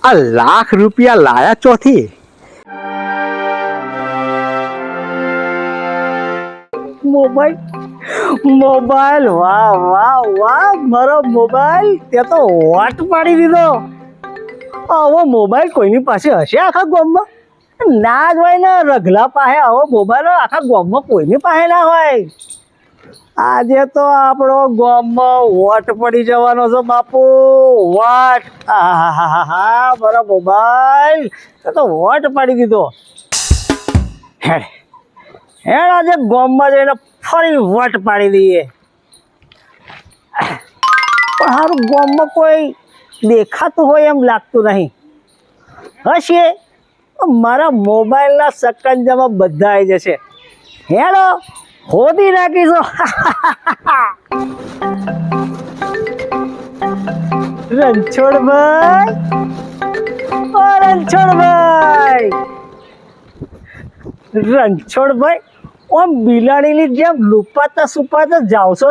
આ લાખ રૂપિયા લાયા ચોથી? મોબાઈલ વાહ વાહ વાહ, મારો મોબાઈલ તે તો વોટ પાડી દીધો. આવો મોબાઈલ કોઈની પાસે હશે આખા ગામમાં? ના જ હોય ને, રગલા પાસે આવો મોબાઈલ આખા ગામમાં કોઈની પાસે ના હોય. આજે તો આપણો ગામમાં વોટ પડી જવાનો છે બાપુ, વોટ. હા મારો મોબાઈલ તો વોટ પાડી દીધો. હેડ હેડ આજે ગામમાં જઈને ફરી વોટ પાડી દઈએ. પણ હારું ગામમાં કોઈ દેખાતું હોય એમ લાગતું નહીં. હશે મારા મોબાઈલના સકંજામાં બધા આવી જશે. હેડો ખોદી નાખીશું. રણછોડભાઈ, ઓ રણછોડભાઈ, રણછોડભાઈ, ઓમ બિલાડીની જેમ લુપાતા સુપાતા જાવ છો?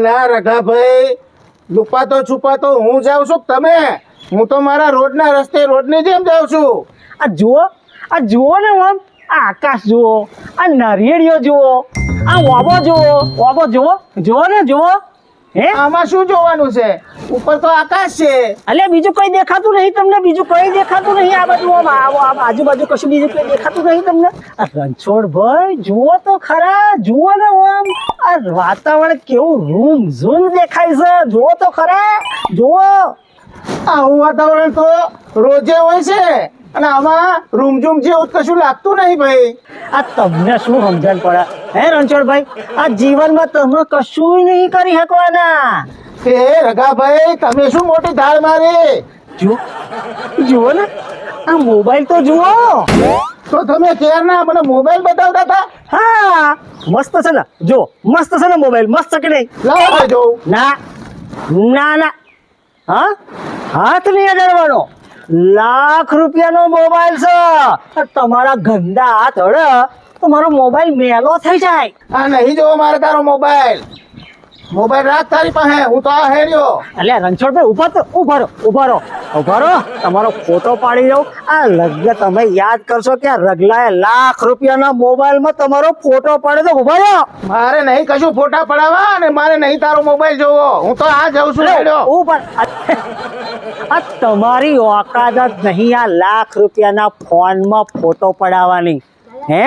ના રઘાભાઈ, લુપાતો છુપાતો હું જાઉં છું તમે? હું તો મારા રોડના રસ્તે રોડની જેમ જાઉં છું. આ જુઓ ને ઓમ, આ આકાશ જુઓ, આ નારિયેળીઓ જુઓ, આ વાબો જુઓ ને જુઓ. હે આમાં શું જોવાનું છે? ઉપર તો આકાશ છે. અલ્યા બીજું કઈ દેખાતું નહીં તમને? બીજું કઈ દેખાતું નહીં? આ બધું આમ આજુબાજુ કશું બીજું કઈ દેખાતું નહીં તમને? આ રણછોડભાઈ જુઓ તો ખરા, જુઓ ને ઓમ, આ વાતાવરણ કેવું રૂમ ઝૂમ દેખાય છે. જુઓ તો ખરા, જુઓ. આવું વાતાવરણ તો રોજે હોય છે, અને આમાં રૂમઝૂમ જેવું કશું લાગતું નહીં ભાઈ. આ તમને શું સમજણ પડે હે રણછોડભાઈ? આ જીવનમાં તમે કશું નહીં કરી શકવાના. હે રઘાભાઈ, તમે શું મોટી ધાડ મારી? જુઓ ને, આ મોબાઈલ તો જુઓ. તો તમે ક્યારના મને મોબાઈલ બતાવતા હતા? હા મસ્ત છે ને, જો મસ્ત છે ને મોબાઈલ, મસ્ત કે નહીં? લાવો જોઉં. ના ના ના, હા હાથ નહીં અડાડવાનો. લાખ રૂપિયાનો મોબાઈલ છે. તમારા ગંદા હાથ અડે તો મારો મોબાઈલ મેલો થઈ જાય. આ નહીં જોવો મારે તારો મોબાઈલ. મોબાઈલ રાખ તારી પાસે, હું તો આ હેડ્યો. એટલે રણછોડભાઈ ઉભા રહો. તમારો ફોટો પાડી દઉં. આ લગ્ન તમે યાદ કરશો કે આ રગલાએ લાખ રૂપિયાના મોબાઈલમાં તમારો ફોટો પાડે તો ઉભા રહો. મારે નહીં કશું ફોટા પડાવવા, અને મારે નહીં તારો મોબાઈલ જોવો. હું તો આ જાઉં છું હેડ્યો. આ તમારી ઓકાત જ નહીં આ લાખ રૂપિયાના ફોનમાં ફોટો પડાવવાની. હે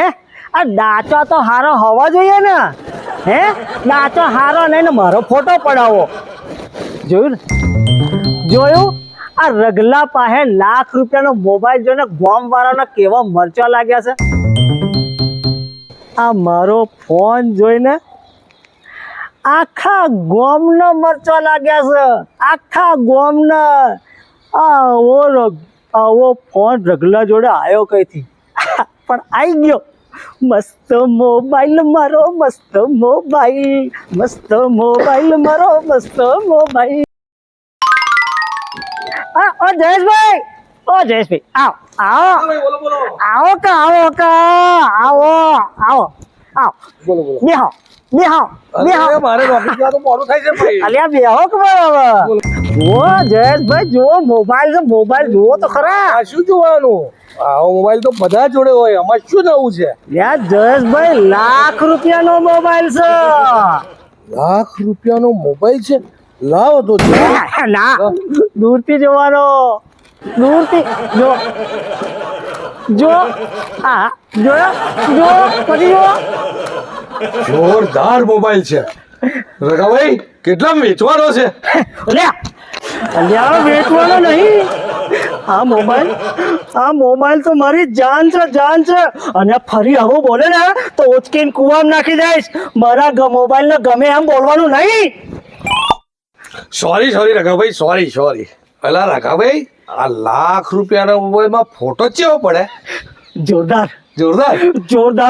આ ડાચો તો હારો હોવો જોઈએ ને. હે ડાચો હારો નહીં ને મારો ફોટો પડાવો. જોયું આ રગલા પાસે લાખ રૂપિયાનો મોબાઈલ જોઈને ગામ વાળાના કેવા મરચા લાગ્યા છે. આ મારો ફોન જોઈને આખા ગામનો મરચો લાગ્યા છે. આખા ગામના. આવો ફોન રગલા જોડે આવ્યો કઈથી, પણ આવી ગયો. મસ્ત મોબાઈલ મારો, મસ્ત મોબાઈલ મારો, મસ્ત મોબાઈલ. ઓ જયેશભાઈ, આવો બેહો. મારે ઓફિસ તો મોડું થાય છે ભાઈ. અલ્યા બેહો કે બરાબર. જુઓ જયેશભાઈ, જુઓ મોબાઈલ જુઓ તો ખરા. આ શું જોવાનું? આવો મોબાઈલ તો બધા જોડે હોય, આમાં શું નવું છે? યાર જયેશભાઈ, લાખ રૂપિયાનો મોબાઈલ છે. લાખ રૂપિયાનો મોબાઈલ છે? લાવો તો ના, દૂરથી જોવાનો, દૂરથી જો. હા જોયો પછી જુઓ. જોરદાર મોબાઈલ છે રઘાભાઈ. કેટલા વેચવાનો છે? અલ્યા વેચવાનો નહીં. આ મોબાઈલ તો મારી જાન છે. અને ફરી આવું બોલે ને તો ઉચકીને કુવામાં નાખી દઈશ. મારા મોબાઈલ ને ગમે એમ બોલવાનું નહીં. Sorry Raghabhai, sorry. પેલા રઘાભાઈ, આ લાખ રૂપિયાના મોબાઈલમાં ફોટો કેવો પડે? જોરદાર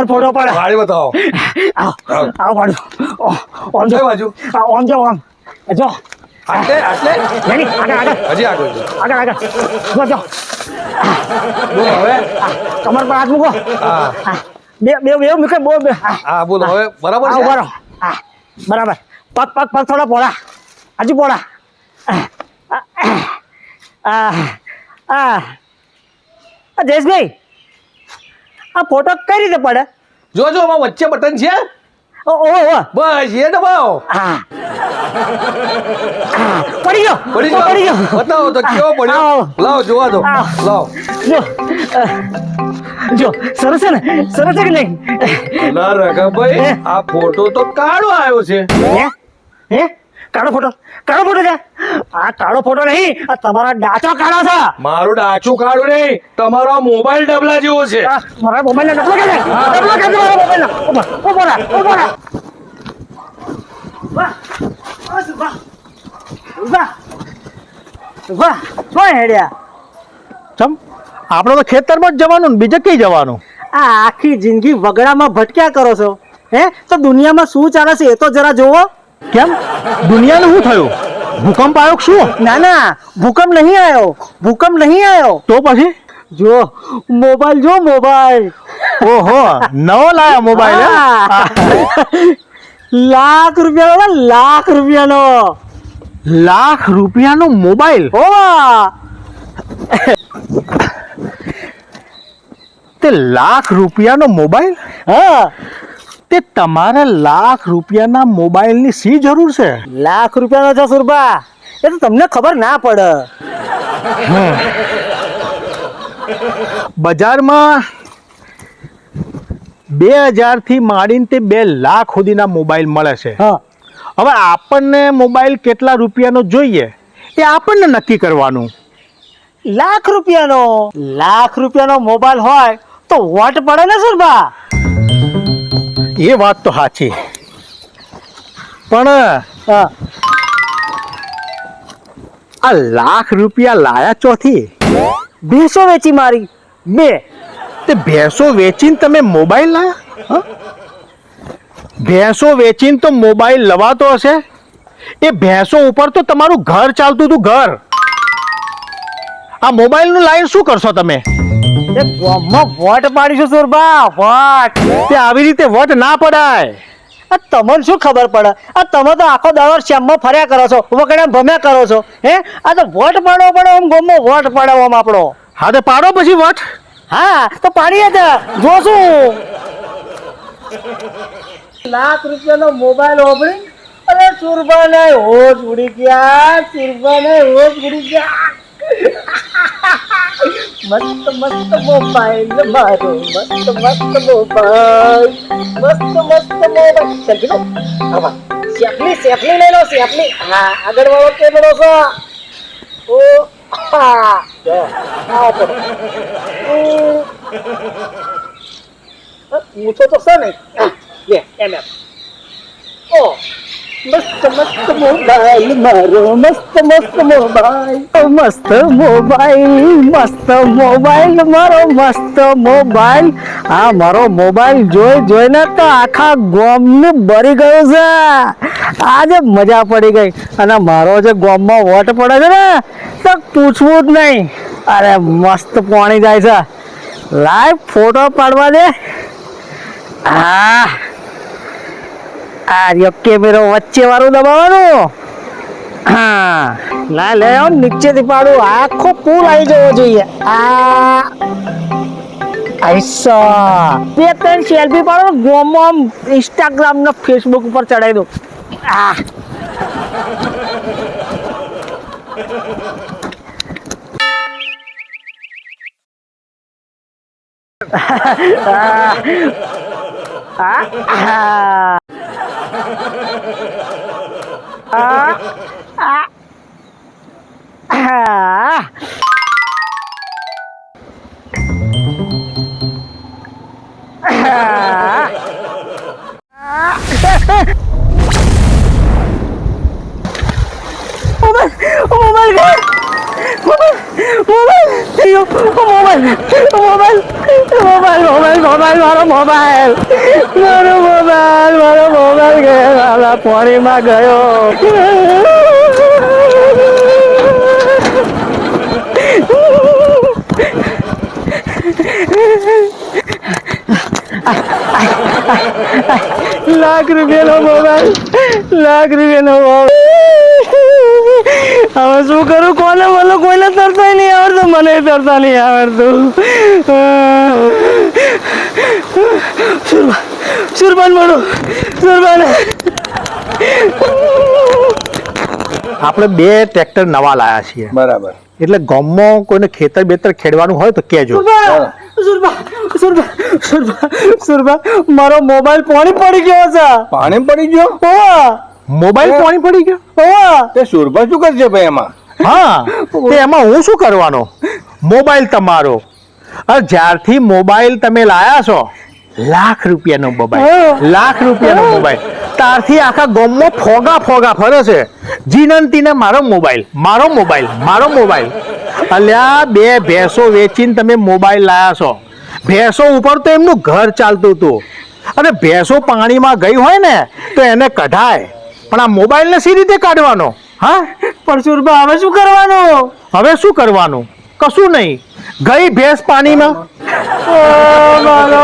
ફોટો પડે. ગાડી બતાવો. આવ પાડો. ઓમ જો બાજુ જો. આટલે નહીં આગળ હજી આગળ જો. બોલો હવે. કમર પર હાથ મૂકો. હા બે મૂકે બે. હા બોલો હવે. બરાબર છે. બરાબર. પગ થોડા પોળા, હજુ પોળા. આ આ આ જયેશભાઈ આ ફોટો કઈ રીતે પડે? જો આમાં વચ્ચે બટન છે, ઓ બસ એ દબાવો. હા પડી ગયો પડી ગયો? પડી ગયો. બતાવો તો કેવો પડ્યો. આવો. લાવો જોવા દો. આવો. લાવો. જો સરસ છે ને, સરસ છે કે નહીં? અલા રઘાભાઈ, આ ફોટો તો કાળો આવ્યો છે. હે કાળો ફોટો છે? આ કાળો ફોટો નહીં, આ તમારા ડાચો કાળો છે. મારું ડાચું કાળું નહીં, તમારો આ મોબાઈલ ડબલા જેવો છે. આ મારા મોબાઈલ ને ડબલો કે મારા મોબાઈલ ના ઉભા રહે. વાહ હેડ્યા. ચમ આપણે તો ખેતરમાં જ જવાનું ને બીજે કઈ જવાનું? આ આખી જિંદગી વગડામાં ભટક્યા કરો છો, હે? તો દુનિયામાં શું ચાલે છે એ તો જરા જોવો. કેમ દુનિયાને શું થયું? ભૂકંપ આવ્યો કે શું? ના ભૂકંપ નહીં આવ્યો. તો પછી જો મોબાઈલ. ઓહો, નવો લાયા મોબાઈલ હે? હા. લાખ રૂપિયાનો લાખ રૂપિયાનો મોબાઈલ? હોવા. તે લાખ રૂપિયાનો મોબાઈલ? હા, તે તમારે લાખ રૂપિયાના મોબાઈલની શી જરૂર છે? લાખ રૂપિયાનો છે સુરભા, એ તો તમને ખબર ના પડે. બજારમાં 2000 થી માંડીને તે 2 લાખ સુધીના મોબાઈલ મળે છે. હા, હવે આપણને મોબાઈલ કેટલા રૂપિયાનો જોઈએ એ આપણને નક્કી કરવાનું. લાખ રૂપિયાનો મોબાઈલ હોય તો વોટ પડે ને સુરભા? એ વાત તો સાચી, પણ હા, આ લાખ રૂપિયા લાયા ચોથી? ભેંસો વેચી મારી 2. તે ભેંસો વેચીને તમે મોબાઈલ લાયા? હા? ભેંસો વેચીને તો મોબાઈલ લવાતો હશે. એ ભેંસો ઉપર તો તમારું ઘર ચાલતું હતું, ઘર. આ મોબાઈલનું લાઈન શું કરશો તમે? એ ગામમાં વોટ પાડીશું સુરભા, વોટ. તે આવી રીતે વટ ના પડાય. આ તમને શું ખબર પડે? આ તમે તો આખો દાડો શ્યામમાં ફર્યા કરો છો, વગડા ભમ્યા કરો છો, હે? આ તો વોટ પાડવો પડે, આમ ગામમાં વોટ પાડવો આમ આપણો. હા, તો પાડો પછી વટ. હા, તો પાડીએ તો જોશું. લાખ રૂપિયાનો મોબાઈલ ઓબળી, અરે સુરભાને હોશ ઉડી ગયા. મસ્ત મોબાઈલ મારો, મસ્ત મોબાઈલ. સેલ્ફી લો. સેફલી લઈ લો, સેફલી. હા, આગળ વાળો કેમેરો છે. ઓ હા, આવો પૂછો તો છે નહીં. લે એમ ઓ મસ્ત મોબાઈલ મારો, મસ્ત મોબાઈલ મારો, મસ્ત મોબાઈલ. આ મારો મોબાઈલ જોઈને તો આખા ગામને બરી ગયું છે. આજે મજા પડી ગઈ. અને મારો જે ગામમાં વોટ પડે છે ને, તો પૂછવું જ નહીં. અરે મસ્ત પાણી જાય છે. લાઈવ ફોટો પાડવા દે. હા, આ રહ્યો કેમેરો, વચ્ચે વાળું દબાવવાનું. હા, લે નીચેથી પાડું. આખો પુલ આવી જવો જોઈએ. આ આઈસા 2-3 સેલ્ફી પાડો, ગોમો આમ ઇન્સ્ટાગ્રામ ને ફેસબુક ઉપર ચડાવી દો. આ મોબાઈલ ગયો, પાણીમાં ગયો. લાખ રૂપિયાનો મોબાઈલ. હવે શું કરું? કોને બોલો? કોઈને તરતા નહીં આવડતું, મને તરતા નહીં આવડતું. સુરબાન બોલો, સુરબાન. આપણે 2 ટ્રેક્ટર નવા લાયા છીએ, બરાબર. એટલે ગામમાં કોઈને ખેતર બેતર ખેડવાનું હોય તો કહેજો. સુરબા, મારો મોબાઈલ પાણી પડી ગયો છે. પાણી પડી ગયો? ઓવા, મોબાઈલ પાણી પડી ગયો? ઓવા. તે સુરભા શું કરશે ભાઈ એમાં? હા, તે એમાં હું શું કરવાનો? મોબાઈલ તમારો. અરે જ્યારથી મોબાઈલ તમે લાયા છો, લાખ રૂપિયાનો મોબાઈલ, લાખ રૂપિયાનો મોબાઈલ, ત્યારથી આખા ગામમાં ફોગા ફોગા ફરે છે. જીનંતીને મારો મોબાઈલ, મારો મોબાઈલ, મારો મોબાઈલ. અલ્યા 2 ભેંસો વેચીને તમે મોબાઈલ લાયા છો. ભેંસો ઉપર તો એમનું ઘર ચાલતું હતું, અને ભેંસો પાણીમાં ગઈ હોય ને તો એને કઢાય, પણ આ મોબાઈલને સી રીતે કાઢવાનો? હા, પણ સુરબા, હવે શું કરવાનું? હવે શું કરવાનું? કશું નહીં. ગઈ ભેંસ પાણીમાં. મારો